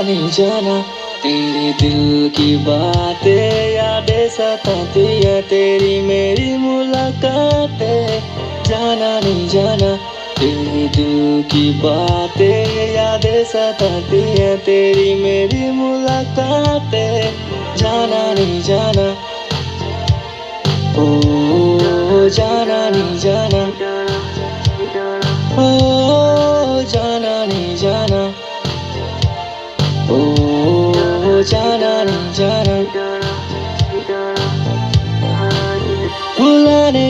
नहीं जाना तेरे दिल की बातें यादें सताती है तेरी मेरी मुलाकातें जाना नहीं जाना तेरे दिल की बातें यादें सताती है तेरी मेरी मुलाकातें जाना नहीं जाना ओ जाना नहीं जाना ओ जाना नहीं जाना ओ जाना नहीं जाना भुलाने